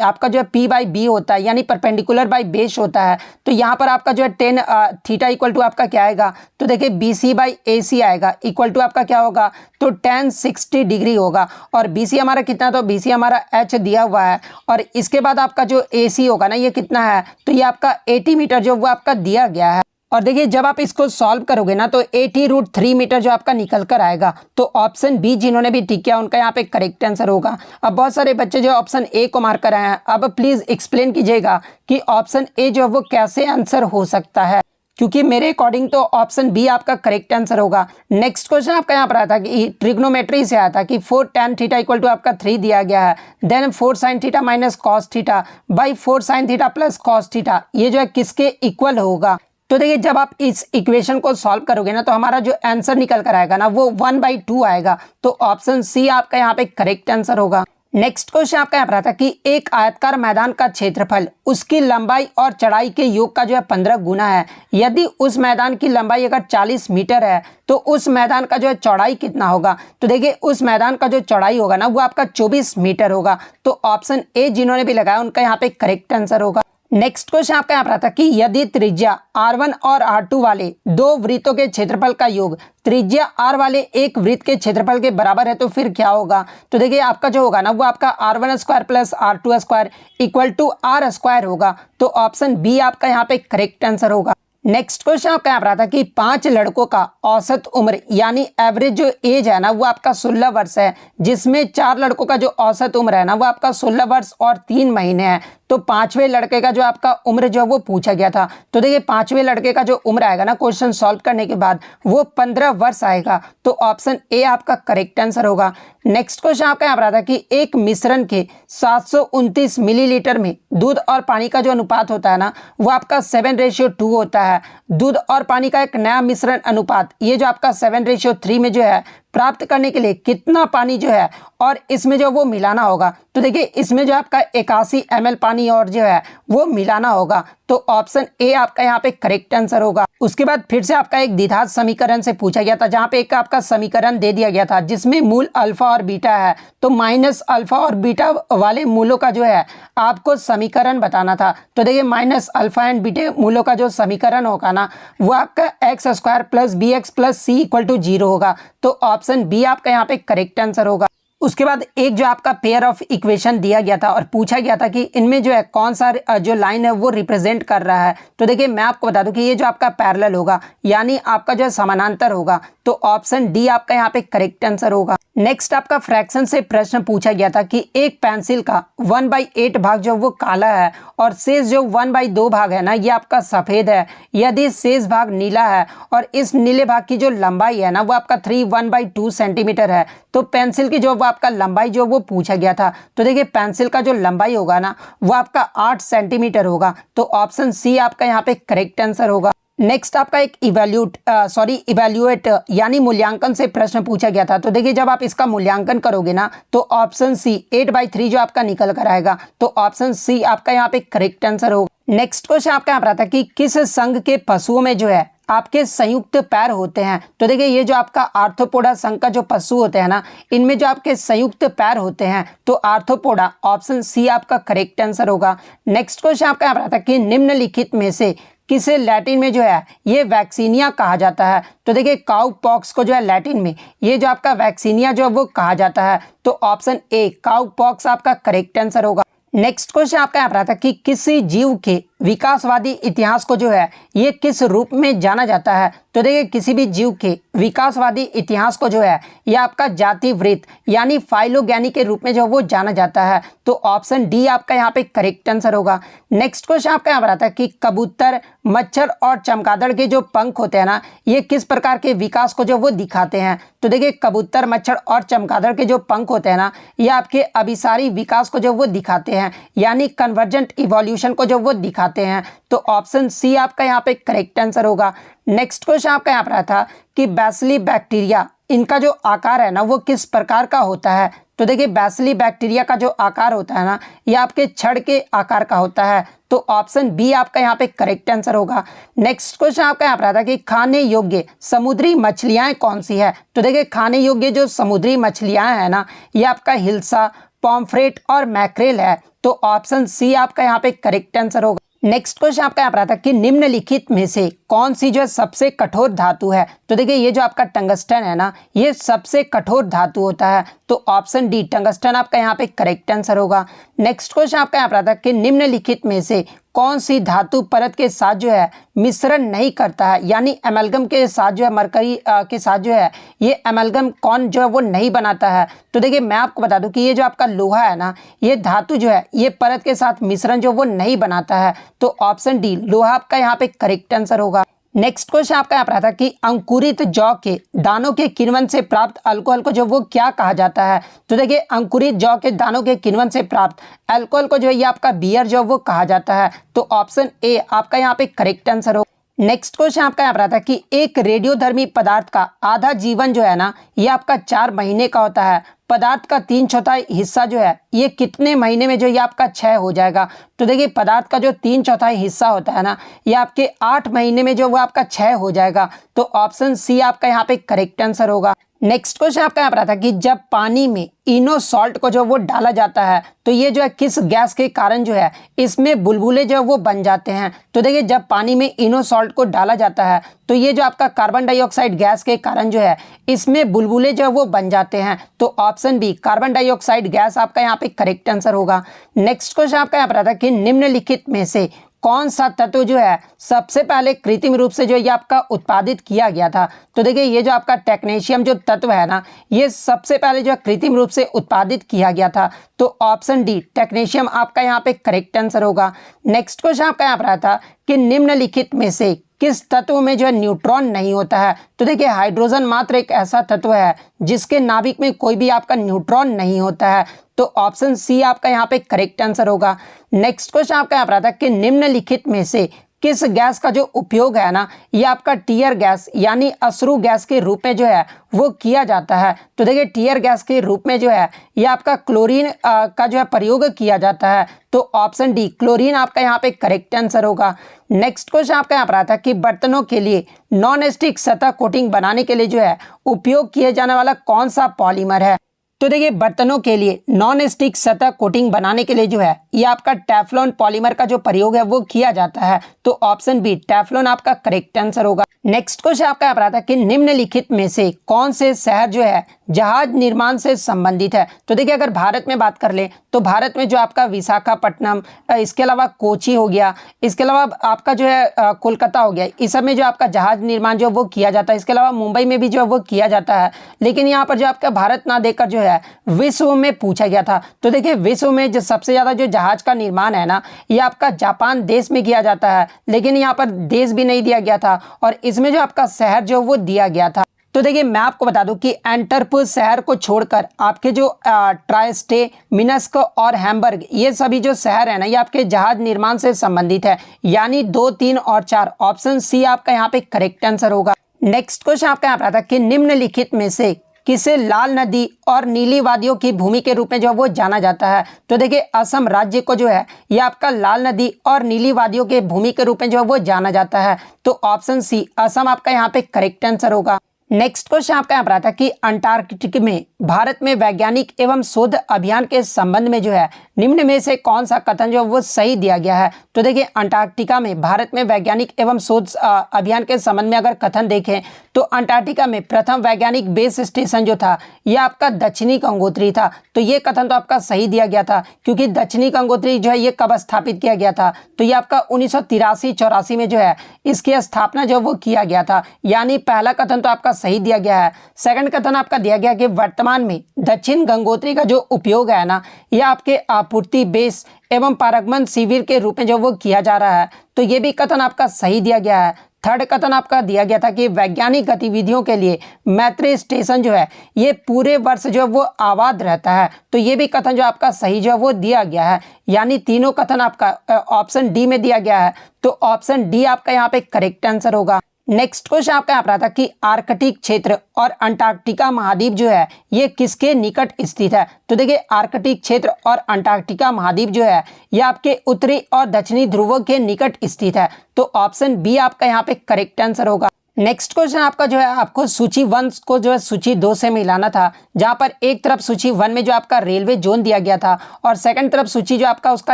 आपका जो है p/b होता है, यानी परपेंडिकुलर बाई बेस होता है। तो यहाँ पर आपका जो है 10 थीटा इक्वल टू आपका क्या आएगा, तो देखिए BC/AC आएगा इक्वल टू आपका क्या होगा तो 1060 डिग्री होगा। और BC हमारा कितना, तो BC हमारा H दिया हुआ है। और इसके बाद आपका जो AC होगा ना ये कितना है, तो ये आपका 80 मीटर जो वो आपका दिया गया है। और देखिए जब आप इसको सॉल्व करोगे ना तो 80√3 मीटर जो आपका निकल कर आएगा। तो ऑप्शन बी जिन्होंने भी ठीक किया उनका यहाँ पे करेक्ट आंसर होगा। अब बहुत सारे बच्चे जो ऑप्शन ए को मार्क कर आए हैं, अब प्लीज एक्सप्लेन कीजिएगा कि ऑप्शन ए जो वो कैसे आंसर हो सकता है, क्योंकि मेरे अकॉर्डिंग तो ऑप्शन बी आपका करेक्ट आंसर होगा। नेक्स्ट क्वेश्चन आपका यहाँ पर आया था कि ट्रिग्नोमेट्री से आया था कि 4 tan थीटा इक्वल टू आपका 3 दिया गया है, then 4 sin theta minus cos theta by 4 sin theta plus cos theta, ये जो है किसके इक्वल होगा। तो देखिए जब आप इस इक्वेशन को सॉल्व करोगे ना तो हमारा जो आंसर निकल कर आएगा ना वो 1/2 आएगा। तो ऑप्शन सी आपका यहाँ पे करेक्ट आंसर होगा। नेक्स्ट क्वेश्चन आपका यहाँ पर आता है कि एक आयताकार मैदान का क्षेत्रफल उसकी लंबाई और चौड़ाई के योग का जो है 15 गुना है। यदि उस मैदान की लंबाई अगर 40 मीटर है तो उस मैदान का जो है चौड़ाई कितना होगा। तो देखिए उस मैदान का जो चौड़ाई होगा ना वो आपका 24 मीटर होगा। तो ऑप्शन ए जिन्होंने भी लगाया उनका यहाँ पे करेक्ट आंसर होगा। नेक्स्ट क्वेश्चन आपका यहाँ पर आता है कि यदि त्रिज्या R1 और R2 वाले दो वृत्तों के क्षेत्रफल का योग त्रिज्या R वाले एक वृत्त के क्षेत्रफल के बराबर है तो फिर क्या होगा। तो देखिए आपका जो होगा ना वो आपका R1 square plus R2 square equal to R square होगा। तो ऑप्शन बी आपका यहाँ पे करेक्ट आंसर होगा। नेक्स्ट क्वेश्चन आपका यहाँ पर आता है कि 5 लड़कों का औसत उम्र यानी एवरेज जो एज है ना वो आपका 16 वर्ष है, जिसमें 4 लड़कों का जो औसत उम्र है ना वो आपका 16 वर्ष और 3 महीने है। तो 5वें लड़के का जो आपका उम्र जो है वो पूछा गया था। तो देखिए 5वें लड़के का जो उम्र आएगा ना क्वेश्चन सॉल्व करने के बाद वो 15 वर्ष आएगा। तो ऑप्शन ए आपका करेक्ट आंसर होगा। नेक्स्ट क्वेश्चन आपका यहाँ पर आता है कि एक मिश्रण के 729 मिलीलीटर में दूध और पानी का जो अनुपात होता है ना वो आपका 7:2 होता है। दूध और पानी का एक नया मिश्रण अनुपात ये जो आपका 7:3 में जो है प्राप्त करने के लिए कितना पानी जो है और इसमें जो वो मिलाना होगा। तो देखिए इसमें जो आपका 81 ml पानी और जो है वो मिलाना होगा। तो ऑप्शन ए आपका यहाँ पे करेक्ट आंसर होगा। उसके बाद फिर से आपका एक द्विघात समीकरण से पूछा गया था, जहाँ पे एक आपका समीकरण दे दिया गया था जिसमें मूल अल्फा और बीटा है। तो माइनस अल्फा और बीटा वाले मूलों का जो है आपको समीकरण बताना था। तो देखिए माइनस अल्फा एंड बीटा मूलों का जो समीकरण होगा ना वो आपका X square plus B X plus C equal to 0 होगा। तो ऑप्शन बी आपका यहाँ पे करेक्ट आंसर होगा। उसके बाद एक जो आपका पेयर ऑफ इक्वेशन दिया गया था और पूछा गया था कि इनमें जो है कौन सा जो लाइन है वो रिप्रेजेंट कर रहा है। तो देखिए मैं आपको बता दूं कि ये जो आपका पैरेलल होगा यानी आपका जो है समानांतर होगा। तो ऑप्शन डी आपका यहाँ पे करेक्ट आंसर होगा। नेक्स्ट आपका फ्रैक्शन से प्रश्न पूछा गया था कि एक पेंसिल का 1/8 भाग जो वो काला है और शेष जो 1/2 भाग है ना ये आपका सफेद है। यदि शेष भाग नीला है और इस नीले भाग की जो लंबाई है ना वो आपका 1/2 सेंटीमीटर है तो पेंसिल की जो वो आपका लंबाई जो वो पूछा गया था। तो देखिए पेंसिल का जो लंबाई होगा ना वो आपका 8 सेंटीमीटर होगा। तो ऑप्शन सी आपका यहाँ पे करेक्ट आंसर होगा। नेक्स्ट आपका एक इवैल्यूएट यानी मूल्यांकन से प्रश्न पूछा गया था। तो देखिए जब आप इसका मूल्यांकन करोगे ना तो ऑप्शन सी 8/3 जो आपका निकल कर आएगा। तो ऑप्शन सी आपका यहाँ पे करेक्ट आंसर होगा। नेक्स्ट क्वेश्चन आपका यहाँ पर आता है कि किस संघ के पशुओं में जो है आपके संयुक्त पैर होते हैं। तो देखिए ये जो आपका आर्थ्रोपोडा संघ का जो पशु होते हैं ना इनमें जो आपके संयुक्त पैर होते हैं तो आर्थ्रोपोडा ऑप्शन सी आपका करेक्ट आंसर होगा। नेक्स्ट क्वेश्चन आपका यहाँ पर आता है कि निम्नलिखित में से किसे लैटिन में जो है ये वैक्सीनिया कहा जाता है। तो देखिए काउ पॉक्स को जो है लैटिन में ये जो आपका वैक्सीनिया जो है वो कहा जाता है। तो ऑप्शन ए काउ पॉक्स आपका करेक्ट आंसर होगा। नेक्स्ट क्वेश्चन आपका यहाँ पर आता है कि किसी जीव के विकासवादी इतिहास को जो है ये किस रूप में जाना जाता है। तो देखिए किसी भी जीव के विकासवादी इतिहास को जो है ये आपका जाति वृत्त यानी फाइलोगेनी के रूप में जो वो जाना जाता है। तो ऑप्शन डी आपका यहाँ पे करेक्ट आंसर होगा। नेक्स्ट क्वेश्चन आपका यहाँ पर आता है कि कबूतर मच्छर और चमगादड़ के जो पंख होते हैं ना ये किस प्रकार के विकास को जो वो दिखाते हैं। तो देखिए कबूतर मच्छर और चमगादड़ के जो पंख होते हैं ना ये आपके अभिसारी विकास को जो वो दिखाते हैं यानी कन्वर्जेंट इवोल्यूशन को जो वो दिखाते हैं। तो ऑप्शन सी आपका यहाँ पे करेक्ट आंसर होगा। नेक्स्ट क्वेश्चन आपका यहाँ पर आया था कि बैसिली बैक्टीरिया इनका जो आकार है ना वो किस प्रकार का होता है। तो देखिए बैसिली बैक्टीरिया का जो आकार होता है ना ये आपके छड़ के आकार का होता है। तो ऑप्शन बी आपका यहाँ पे करेक्ट आंसर होगा। नेक्स्ट क्वेश्चन आपका यहाँ पर आता है कि खाने योग्य समुद्री मछलियाँ कौन सी है। तो देखिए खाने योग्य जो समुद्री मछलियाँ हैं ना ये आपका हिल्सा पॉम्फ्रेट और मैक्रेल है। तो ऑप्शन सी आपका यहाँ पे करेक्ट आंसर होगा। नेक्स्ट क्वेश्चन आपका यहाँ पर आता है कि निम्नलिखित में से कौन सी जो है सबसे कठोर धातु है। तो देखिए ये जो आपका टंगस्टन है ना ये सबसे कठोर धातु होता है। तो ऑप्शन डी टंगस्टन आपका यहाँ पे करेक्ट आंसर होगा। नेक्स्ट क्वेश्चन आपका यहाँ पर आता है कि निम्नलिखित में से कौन सी धातु परत के साथ जो है मिश्रण नहीं करता है यानी एमलगम के साथ जो है मरकरी के साथ जो है ये एमलगम कौन जो है वो नहीं बनाता है। तो देखिए मैं आपको बता दूं कि ये जो आपका लोहा है ना ये धातु जो है ये परत के साथ मिश्रण जो वो नहीं बनाता है। तो ऑप्शन डी लोहा आपका यहाँ पे करेक्ट आंसर होगा। नेक्स्ट क्वेश्चन आपका यहाँ पर आता है कि अंकुरित जौ के दानों के किण्वन से प्राप्त अल्कोहल को जो वो क्या कहा जाता है। तो देखिए अंकुरित जौ के दानों के किण्वन से प्राप्त अल्कोहल को जो है ये आपका बियर जो वो कहा जाता है। तो ऑप्शन ए आपका यहाँ पे करेक्ट आंसर हो। नेक्स्ट क्वेश्चन आपका यहाँ पर आता है कि एक रेडियोधर्मी पदार्थ का आधा जीवन जो है ना ये आपका 4 महीने का होता है। पदार्थ का 3/4 हिस्सा जो है ये कितने महीने में जो ये आपका क्षय हो जाएगा। तो देखिए पदार्थ का जो 3/4 हिस्सा होता है ना ये आपके 8 महीने में जो वो आपका क्षय हो जाएगा। तो ऑप्शन सी आपका यहाँ पे करेक्ट आंसर होगा। नेक्स्ट क्वेश्चन आपका यहाँ पर आता है कि जब पानी में इनो सॉल्ट को जो वो डाला जाता है तो ये जो है किस गैस के कारण जो है इसमें बुलबुले जो है वो बन जाते हैं। तो देखिए जब पानी में इनो सॉल्ट को डाला जाता है तो ये जो आपका कार्बन डाइऑक्साइड गैस के कारण जो है इसमें बुलबुले जो है वो बन जाते हैं। तो option B carbon dioxide gas आपका यहाँ पे करेक्ट आंसर होगा। नेक्स्ट क्वेश्चन आपका यहाँ पर आता है कि निम्नलिखित में से कौन सा तत्व जो है सबसे पहले कृत्रिम रूप से जो ये आपका उत्पादित किया गया था। तो देखिए ये जो आपका टेक्नीशियम जो तत्व है ना ये सबसे पहले जो है कृत्रिम रूप से उत्पादित किया गया था। तो ऑप्शन डी टेक्नीशियम आपका यहाँ पे करेक्ट आंसर होगा। नेक्स्ट क्वेश्चन आपका यहाँ पर आता कि निम्नलिखित में से किस तत्व में जो है न्यूट्रॉन नहीं होता है। तो देखिए हाइड्रोजन मात्र एक ऐसा तत्व है जिसके नाभिक में कोई भी आपका न्यूट्रॉन नहीं होता है। तो ऑप्शन सी आपका यहाँ पे करेक्ट आंसर होगा। नेक्स्ट क्वेश्चन आपका यहाँ पर आता है कि निम्नलिखित में से किस गैस का जो उपयोग है ना ये आपका टीयर गैस यानी अश्रु गैस के रूप में जो है वो किया जाता है। तो देखिए टीयर गैस के रूप में जो है ये आपका क्लोरीन का जो है प्रयोग किया जाता है। तो ऑप्शन डी क्लोरीन आपका यहाँ पे करेक्ट आंसर होगा। नेक्स्ट क्वेश्चन आपका यहाँ पर आता है कि बर्तनों के लिए नॉन स्टिक सतह कोटिंग बनाने के लिए जो है उपयोग किया जाने वाला कौन सा पॉलीमर है। तो देखिए बर्तनों के लिए नॉन स्टिक सतह कोटिंग बनाने के लिए जो है ये आपका टेफ्लॉन पॉलीमर का जो प्रयोग है वो किया जाता है। तो ऑप्शन बी टेफ्लॉन आपका करेक्ट आंसर होगा। नेक्स्ट क्वेश्चन आपका यहाँ पर आता है कि निम्नलिखित में से कौन से शहर जो है जहाज निर्माण से संबंधित है। तो देखिए अगर भारत में बात कर ले तो भारत में जो आपका विशाखापट्टनम, इसके अलावा कोची हो गया, इसके अलावा आपका जो है कोलकाता हो गया, इस सब में जो आपका जहाज निर्माण जो वो किया जाता है। इसके अलावा मुंबई में भी जो है वो किया जाता है। लेकिन यहाँ पर जो आपका भारत ना देकर जो है विश्व में पूछा गया था। तो देखिए विश्व में जो सबसे ज्यादा जो जहाज का निर्माण है ना ये आपका जापान देश में किया जाता है। लेकिन यहाँ पर देश भी नहीं दिया गया था और इसमें जो आपका शहर जो वो दिया गया था। तो देखिए मैं आपको बता दूं कि एंटरप शहर को छोड़कर आपके जो ट्राइस्टे, मिन्स्क और हैम्बर्ग ये सभी जो शहर है ना ये आपके जहाज निर्माण से संबंधित है। यानी 2, 3 और 4 ऑप्शन सी आपका यहाँ पे करेक्ट आंसर होगा। नेक्स्ट क्वेश्चन आपका यहाँ पर आता है कि निम्नलिखित में से किसे लाल नदी और नीली वादियों की भूमि के रूप में जो वो जाना जाता है। तो देखिए असम राज्य को जो है ये आपका लाल नदी और नीली वादियों के भूमि के रूप में जो वो जाना जाता है। तो ऑप्शन सी असम आपका यहाँ पे करेक्ट आंसर होगा। नेक्स्ट क्वेश्चन आपका यहाँ पर आता है कि अंटार्कटिक में भारत में वैज्ञानिक एवं शोध अभियान के संबंध में जो है निम्न में से कौन सा कथन जो वो सही दिया गया है। तो देखिए अंटार्कटिका में भारत में वैज्ञानिक एवं शोध अभियान के संबंध में अगर कथन देखें तो अंटार्कटिका में प्रथम वैज्ञानिक बेस स्टेशन जो था ये आपका दक्षिणी गंगोत्री था। तो ये कथन तो आपका सही दिया गया था क्योंकि दक्षिणी गंगोत्री जो है ये कब स्थापित किया गया था। तो ये आपका 1983-84 में जो है इसकी स्थापना जो वो किया गया था। यानी पहला कथन तो आपका सही दिया गया है। सेकंड कथन आपका दिया गया कि वर्तमान में दक्षिण गंगोत्री का जो उपयोग है ना यह आपके आपूर्ति बेस एवं पारगमन शिविर के रूप में जो वो किया जा रहा है। तो ये भी कथन आपका सही दिया गया है। थर्ड कथन आपका दिया गया था कि वैज्ञानिक गतिविधियों के लिए मैत्री स्टेशन जो है ये पूरे वर्ष जो है वो आबाद रहता है। तो ये भी कथन जो आपका सही जो है वो दिया गया है। यानी तीनों कथन आपका ऑप्शन डी में दिया गया है। तो ऑप्शन डी आपका यहाँ पे करेक्ट आंसर होगा। नेक्स्ट क्वेश्चन आपका यहाँ पर आता कि आर्कटिक क्षेत्र और अंटार्कटिका महाद्वीप जो है ये किसके निकट स्थित है। तो देखिए आर्कटिक क्षेत्र और अंटार्कटिका महाद्वीप जो है ये आपके उत्तरी और दक्षिणी ध्रुवों के निकट स्थित है। तो ऑप्शन बी आपका यहाँ पे करेक्ट आंसर होगा। नेक्स्ट क्वेश्चन आपका जो है आपको सूची 1 को जो है सूची 2 से मिलाना था, जहां पर एक तरफ सूची 1 में जो आपका रेलवे जोन दिया गया था और सेकंड तरफ सूची जो आपका उसका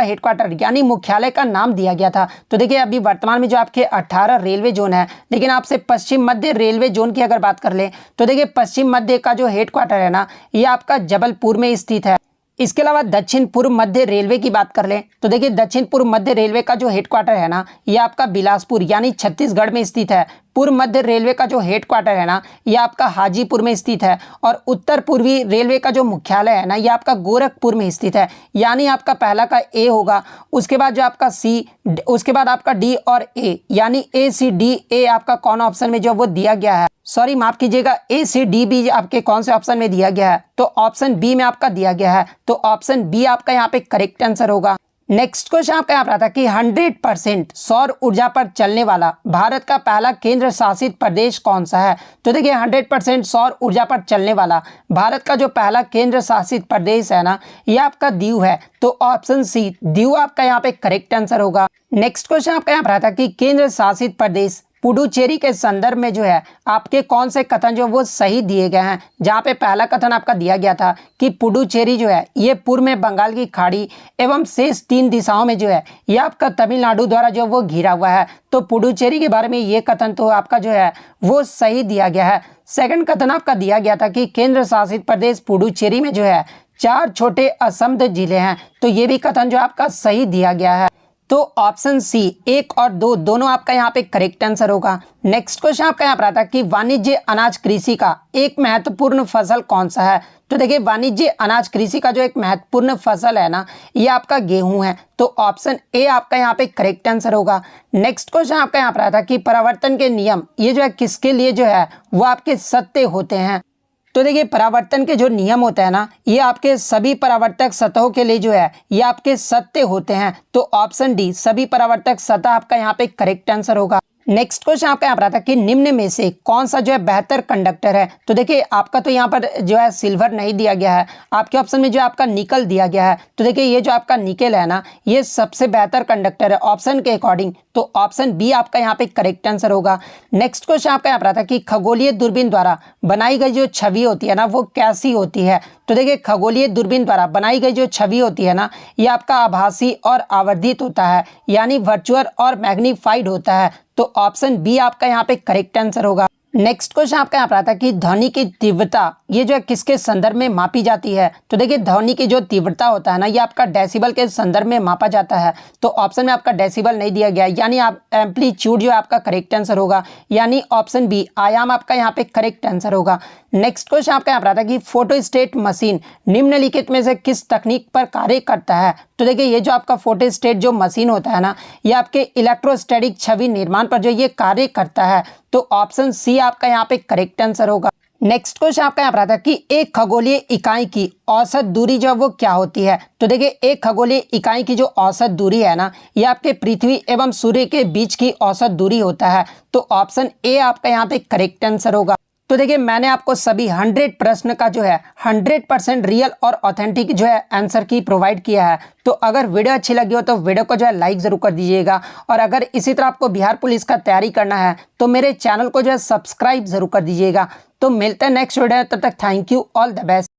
हेडक्वार्टर यानी मुख्यालय का नाम दिया गया था। तो देखिए अभी वर्तमान में जो आपके 18 रेलवे जोन है, लेकिन आपसे पश्चिम मध्य रेलवे जोन की अगर बात कर ले तो देखिए पश्चिम मध्य का जो हेडक्वार्टर है ना ये आपका जबलपुर में स्थित है। इसके अलावा दक्षिण पूर्व मध्य रेलवे की बात कर लें तो देखिए दक्षिण पूर्व मध्य रेलवे का जो हेडक्वार्टर है ना ये आपका बिलासपुर यानी छत्तीसगढ़ में स्थित है। पूर्व मध्य रेलवे का जो हेडक्वार्टर है ना ये आपका हाजीपुर में स्थित है और उत्तर पूर्वी रेलवे का जो मुख्यालय है ना ये आपका गोरखपुर में स्थित है। यानी आपका पहला का ए होगा, उसके बाद जो आपका सी, उसके बाद आपका डी और ए, यानी ए सी डी ए आपका कौन ऑप्शन में जो वो दिया गया है, सॉरी माफ कीजिएगा, ए सी डी बी आपके कौन से ऑप्शन में दिया गया है। तो ऑप्शन बी में आपका दिया गया है। तो ऑप्शन बी आपका यहाँ पे करेक्ट आंसर होगा। नेक्स्ट क्वेश्चन आपका यहाँ पर आता है कि 100% सौर ऊर्जा पर चलने वाला भारत का पहला केंद्र शासित प्रदेश कौन सा है। तो देखिए 100% सौर ऊर्जा पर चलने वाला भारत का जो पहला केंद्र शासित प्रदेश है ना, ये आपका दीव है। तो ऑप्शन सी दीव आपका यहाँ पे करेक्ट आंसर होगा। नेक्स्ट क्वेश्चन आपका यहाँ पर आता है कि केंद्र शासित प्रदेश पुडुचेरी के संदर्भ में जो है आपके कौन से कथन जो वो सही दिए गए हैं। जहाँ पे पहला कथन आपका दिया गया था कि पुडुचेरी जो है ये पूर्व में बंगाल की खाड़ी एवं शेष 3 दिशाओं में जो है ये आपका तमिलनाडु द्वारा जो वो घिरा हुआ है। तो पुडुचेरी के बारे में ये कथन तो आपका जो है वो सही दिया गया है। सेकंड कथन आपका दिया गया था कि केंद्र शासित प्रदेश पुडुचेरी में जो है 4 छोटे असमृद्ध जिले हैं। तो ये भी कथन जो आपका सही दिया गया है। तो ऑप्शन सी 1 और 2 दोनों आपका यहाँ पे करेक्ट आंसर होगा। नेक्स्ट क्वेश्चन आपका यहाँ पर आता है कि वाणिज्य अनाज कृषि का एक महत्वपूर्ण फसल कौन सा है। तो देखिए वाणिज्य अनाज कृषि का जो एक महत्वपूर्ण फसल है ना, ये आपका गेहूं है। तो ऑप्शन ए आपका यहाँ पे करेक्ट आंसर होगा। नेक्स्ट क्वेश्चन आपका यहाँ पर आता है कि परावर्तन के नियम ये जो है किसके लिए जो है वो आपके सत्य होते हैं। तो देखिए परावर्तन के जो नियम होते हैं ना, ये आपके सभी परावर्तक सतहों के लिए जो है ये आपके सत्य होते हैं। तो ऑप्शन डी सभी परावर्तक सतह आपका यहाँ पे करेक्ट आंसर होगा। नेक्स्ट क्वेश्चन आपका यहाँ पर आता है कि निम्न में से कौन सा जो है बेहतर कंडक्टर है। तो देखिए आपका तो यहाँ पर जो है सिल्वर नहीं दिया गया है, आपके ऑप्शन में जो आपका निकल दिया गया है। तो देखिए ये जो आपका निकल है ना, ये सबसे बेहतर कंडक्टर है ऑप्शन के अकॉर्डिंग। तो ऑप्शन बी आपका यहाँ पे करेक्ट आंसर होगा। नेक्स्ट क्वेश्चन आपका यहाँ पर आता है कि खगोलीय दूरबीन द्वारा बनाई गई जो छवि होती है ना, वो कैसी होती है। तो देखिए खगोलीय दूरबीन द्वारा बनाई गई जो छवि होती है ना, ये आपका आभासी और आवर्धित होता है, यानी वर्चुअल और मैग्नीफाइड होता है। तो ऑप्शन बी आपका यहाँ पे करेक्ट आंसर होगा। नेक्स्ट क्वेश्चन आपका यहाँ पर आता है कि ध्वनि की तीव्रता ये जो है किसके संदर्भ में मापी जाती है। तो देखिए ध्वनि की जो तीव्रता होता है ना, ये आपका डेसिबल के संदर्भ में मापा जाता है। तो ऑप्शन में आपका डेसिबल नहीं दिया गया, यानी आप एम्पलीट्यूड जो है आपका करेक्ट आंसर होगा, यानी ऑप्शन बी आयाम आपका यहाँ पे करेक्ट आंसर होगा। नेक्स्ट क्वेश्चन आपका यहाँ पर आता है कि फोटोस्टेट मशीन निम्नलिखित में से किस तकनीक पर कार्य करता है। तो देखिए ये जो आपका फोटोस्टेट जो मशीन होता है ना, ये आपके इलेक्ट्रोस्टैटिक छवि निर्माण पर जो ये कार्य करता है। तो ऑप्शन सी आपका यहाँ पे करेक्ट आंसर होगा। नेक्स्ट क्वेश्चन आपका यहाँ पर आता है कि एक खगोलीय इकाई की औसत दूरी जो वो क्या होती है। तो देखिए एक खगोलीय इकाई की जो औसत दूरी है ना, ये आपके पृथ्वी एवं सूर्य के बीच की औसत दूरी होता है। तो ऑप्शन ए आपका यहाँ पे करेक्ट आंसर होगा। तो देखिए मैंने आपको सभी 100 प्रश्न का जो है 100% रियल और ऑथेंटिक जो है आंसर की प्रोवाइड किया है। तो अगर वीडियो अच्छी लगी हो तो वीडियो को जो है लाइक ज़रूर कर दीजिएगा, और अगर इसी तरह आपको बिहार पुलिस का तैयारी करना है तो मेरे चैनल को जो है सब्सक्राइब ज़रूर कर दीजिएगा। तो मिलते हैं नेक्स्ट वीडियो, तब तक thank you, all the best.